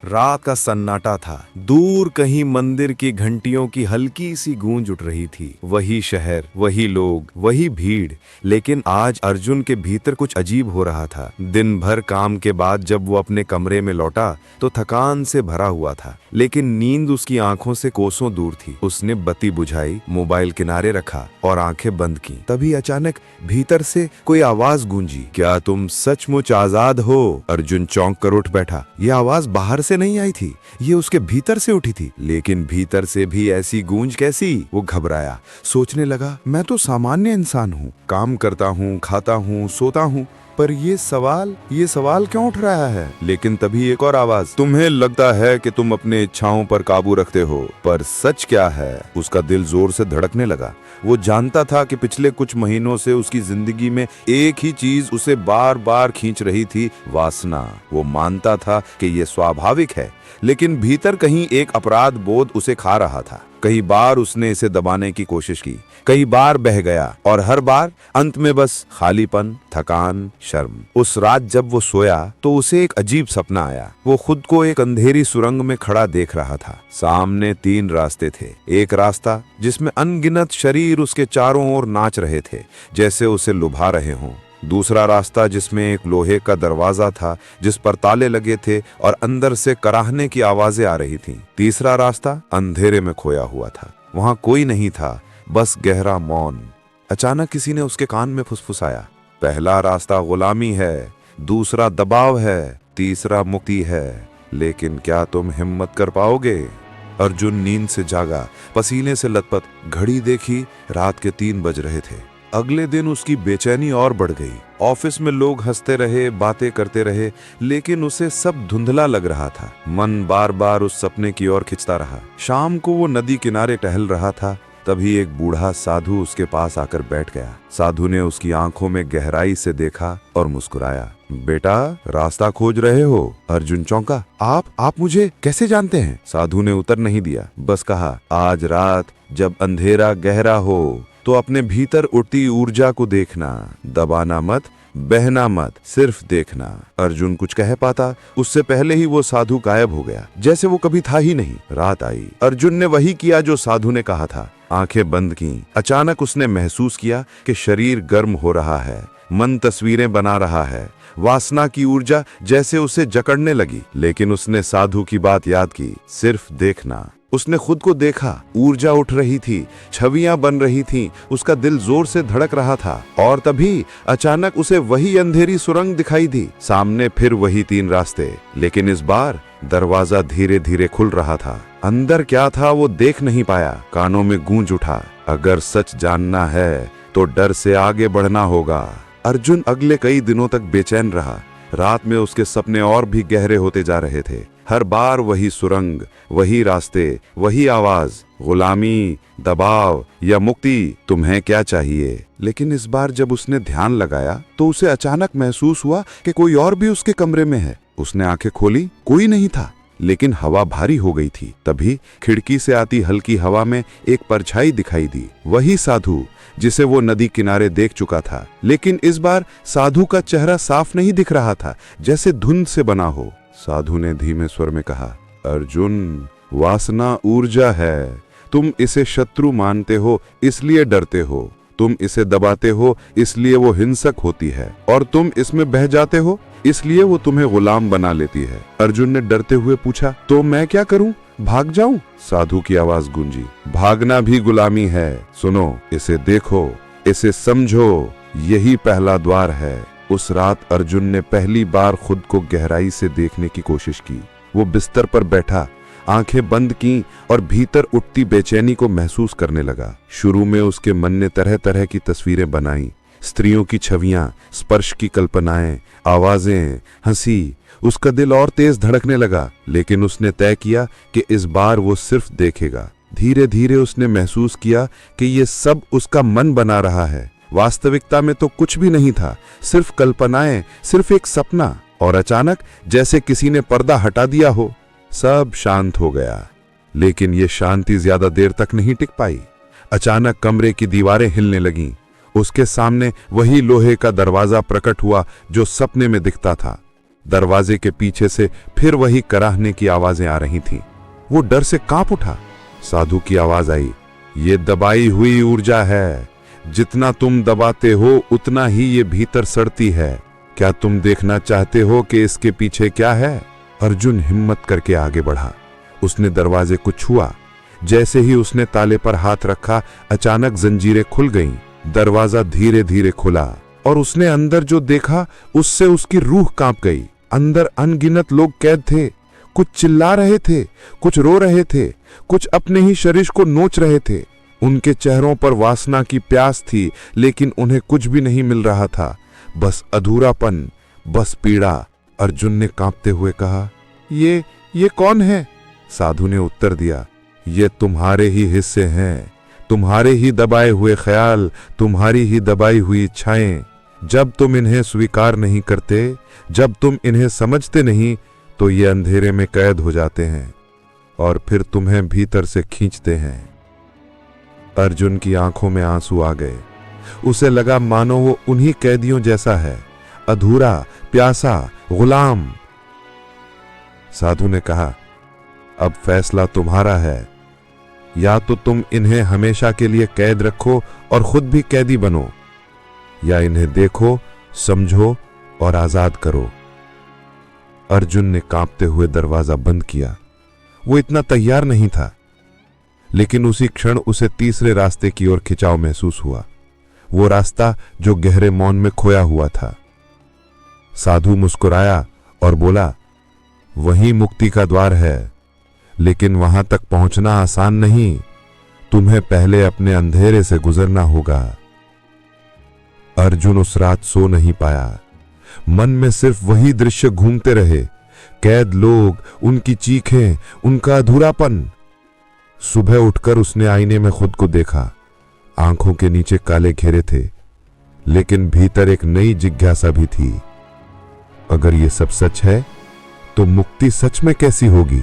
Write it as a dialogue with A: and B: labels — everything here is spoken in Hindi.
A: रात का सन्नाटा था। दूर कहीं मंदिर की घंटियों की हल्की सी गूंज उठ रही थी। वही शहर, वही लोग, वही भीड़। लेकिन आज अर्जुन के भीतर कुछ अजीब हो रहा था। दिन भर काम के बाद जब वो अपने कमरे में लौटा तो थकान से भरा हुआ था, लेकिन नींद उसकी आंखों से कोसों दूर थी। उसने बत्ती बुझाई, मोबाइल किनारे रखा और आंखें बंद की। तभी अचानक भीतर से कोई आवाज गूंजी, क्या तुम सचमुच आजाद हो? अर्जुन चौंक कर उठ बैठा। यह आवाज बाहर से नहीं आई थी, ये उसके भीतर से उठी थी। लेकिन भीतर से भी ऐसी गूंज कैसी? वो घबराया, सोचने लगा, मैं तो सामान्य इंसान हूँ, काम करता हूँ, खाता हूँ, सोता हूँ, पर ये सवाल क्यों उठ रहा है? लेकिन तभी एक और आवाज, तुम्हें लगता है कि तुम अपने इच्छाओं पर काबू रखते हो, पर सच क्या है? उसका दिल जोर से धड़कने लगा। वो जानता था कि पिछले कुछ महीनों से उसकी जिंदगी में एक ही चीज उसे बार बार खींच रही थी, वासना। वो मानता था कि ये स्वाभाविक है, लेकिन भीतर कहीं एक अपराध बोध उसे खा रहा था। कई बार उसने इसे दबाने की कोशिश की, कई बार बह गया, और हर बार अंत में बस खालीपन, थकान, शर्म। उस रात जब वो सोया तो उसे एक अजीब सपना आया। वो खुद को एक अंधेरी सुरंग में खड़ा देख रहा था। सामने 3 रास्ते थे। एक रास्ता जिसमें अनगिनत शरीर उसके चारों ओर नाच रहे थे, जैसे उसे लुभा रहे हों। दूसरा रास्ता जिसमें एक लोहे का दरवाजा था जिस पर ताले लगे थे और अंदर से कराहने की आवाजें आ रही थीं। तीसरा रास्ता अंधेरे में खोया हुआ था। वहां कोई नहीं था, बस गहरा मौन। अचानक किसी ने उसके कान में फुसफुसाया, पहला रास्ता गुलामी है, दूसरा दबाव है, तीसरा मुक्ति है, लेकिन क्या तुम हिम्मत कर पाओगे? अर्जुन नींद से जागा, पसीने से लथपथ। घड़ी देखी, रात के 3 बज रहे थे। अगले दिन उसकी बेचैनी और बढ़ गई। ऑफिस में लोग हंसते रहे, बातें करते रहे, लेकिन उसे सब धुंधला लग रहा था। मन बार बार उस सपने की ओर खिंचता रहा। शाम को वो नदी किनारे टहल रहा था, तभी एक बूढ़ा साधु उसके पास आकर बैठ गया। साधु ने उसकी आंखों में गहराई से देखा और मुस्कुराया। बेटा, रास्ता खोज रहे हो? अर्जुन चौंका। आप मुझे कैसे जानते हैं? साधु ने उत्तर नहीं दिया, बस कहा, आज रात जब अंधेरा गहरा हो तो अपने भीतर उठती ऊर्जा को देखना, दबाना मत, बहना मत, सिर्फ देखना। अर्जुन कुछ कह पाता, उससे पहले ही वो साधु गायब हो गया, जैसे वो कभी था ही नहीं। रात आई। अर्जुन ने वही किया जो साधु ने कहा था। आंखें बंद की। अचानक उसने महसूस किया कि शरीर गर्म हो रहा है, मन तस्वीरें बना रहा है, वासना की ऊर्जा जैसे उसे जकड़ने लगी। लेकिन उसने साधु की बात याद की, सिर्फ देखना। उसने खुद को देखा, ऊर्जा उठ रही थी, छवियां बन रही थीं, उसका दिल जोर से धड़क रहा था। और तभी अचानक उसे वही अंधेरी सुरंग दिखाई दी। सामने फिर वही 3 रास्ते, लेकिन इस बार दरवाजा धीरे धीरे खुल रहा था। अंदर क्या था वो देख नहीं पाया। कानों में गूंज उठा, अगर सच जानना है तो डर से आगे बढ़ना होगा। अर्जुन अगले कई दिनों तक बेचैन रहा। रात में उसके सपने और भी गहरे होते जा रहे थे। हर बार वही सुरंग, वही रास्ते, वही आवाज, गुलामी, दबाव या मुक्ति, तुम्हें क्या चाहिए? लेकिन इस बार जब उसने ध्यान लगाया तो उसे अचानक महसूस हुआ कि कोई और भी उसके कमरे में है। उसने आंखें खोली, कोई नहीं था, लेकिन हवा भारी हो गई थी। तभी खिड़की से आती हल्की हवा में एक परछाई दिखाई दी। वही साधु जिसे वो नदी किनारे देख चुका था, लेकिन इस बार साधु का चेहरा साफ नहीं दिख रहा था, जैसे धुंध से बना हो। साधु ने धीमे स्वर में कहा, अर्जुन, वासना ऊर्जा है। तुम इसे शत्रु मानते हो इसलिए डरते हो, तुम इसे दबाते हो इसलिए वो हिंसक होती है, और तुम इसमें बह जाते हो इसलिए वो तुम्हें गुलाम बना लेती है। अर्जुन ने डरते हुए पूछा, तो मैं क्या करूं? भाग जाऊं? साधु की आवाज गूंजी, भागना भी गुलामी है। सुनो, इसे देखो, इसे समझो, यही पहला द्वार है। उस रात अर्जुन ने पहली बार खुद को गहराई से देखने की कोशिश की। वो बिस्तर पर बैठा, आंखें बंद की और भीतर उठती बेचैनी को महसूस करने लगा। शुरू में उसके मन ने तरह तरह की तस्वीरें बनाई, स्त्रियों की छवियां, स्पर्श की कल्पनाएं, आवाजें, हंसी। उसका दिल और तेज धड़कने लगा, लेकिन उसने तय किया कि इस बार वो सिर्फ देखेगा। धीरे धीरे उसने महसूस किया कि ये सब उसका मन बना रहा है। वास्तविकता में तो कुछ भी नहीं था, सिर्फ कल्पनाएं, सिर्फ एक सपना। और अचानक जैसे किसी ने पर्दा हटा दिया हो, सब शांत हो गया। लेकिन ये शांति ज्यादा देर तक नहीं टिक पाई। अचानक कमरे की दीवारें हिलने लगीं। उसके सामने वही लोहे का दरवाजा प्रकट हुआ जो सपने में दिखता था।
B: दरवाजे के पीछे से फिर वही कराहने की आवाजें आ रही थीं। वो डर से कांप उठा। साधु की आवाज आई, ये दबाई हुई ऊर्जा है, जितना तुम दबाते हो उतना ही ये भीतर सड़ती है। क्या तुम देखना चाहते हो कि इसके पीछे क्या है? अर्जुन हिम्मत करके आगे बढ़ा। उसने दरवाजे को छुआ। जैसे ही उसने ताले पर हाथ रखा, अचानक जंजीरें खुल गईं। दरवाजा धीरे धीरे खुला और उसने अंदर जो देखा उससे उसकी रूह कांप गई। अंदर अनगिनत लोग कैद थे। कुछ चिल्ला रहे थे, कुछ रो रहे थे, कुछ अपने ही शरीर को नोच रहे थे। उनके चेहरों पर वासना की प्यास थी, लेकिन उन्हें कुछ भी नहीं मिल रहा था, बस अधूरापन, बस पीड़ा। अर्जुन ने कांपते हुए कहा, ये कौन है? साधु ने उत्तर दिया, ये तुम्हारे ही हिस्से हैं, तुम्हारे ही दबाए हुए ख्याल, तुम्हारी ही दबाई हुई इच्छाएं। जब तुम इन्हें स्वीकार नहीं करते, जब तुम इन्हें समझते नहीं, तो ये अंधेरे में कैद हो जाते हैं और फिर तुम्हें भीतर से खींचते हैं। अर्जुन की आंखों में आंसू आ गए। उसे लगा मानो वो उन्हीं कैदियों जैसा है, अधूरा, प्यासा, गुलाम। साधु ने कहा, अब फैसला तुम्हारा है। या तो तुम इन्हें हमेशा के लिए कैद रखो और खुद भी कैदी बनो, या इन्हें देखो, समझो और आजाद करो। अर्जुन ने कांपते हुए दरवाजा बंद किया। वो इतना तैयार नहीं था, लेकिन उसी क्षण उसे तीसरे रास्ते की ओर खिंचाव महसूस हुआ। वो रास्ता जो गहरे मौन में खोया हुआ था। साधु मुस्कुराया और बोला, वही मुक्ति का द्वार है, लेकिन वहां तक पहुंचना आसान नहीं। तुम्हें पहले अपने अंधेरे से गुजरना होगा। अर्जुन उस रात सो नहीं पाया। मन में सिर्फ वही दृश्य घूमते रहे, कैद लोग, उनकी चीखें, उनका अधूरापन। सुबह उठकर उसने आईने में खुद को देखा। आंखों के नीचे काले घेरे थे, लेकिन भीतर एक नई जिज्ञासा भी थी। अगर ये सब सच है, तो मुक्ति सच में कैसी होगी?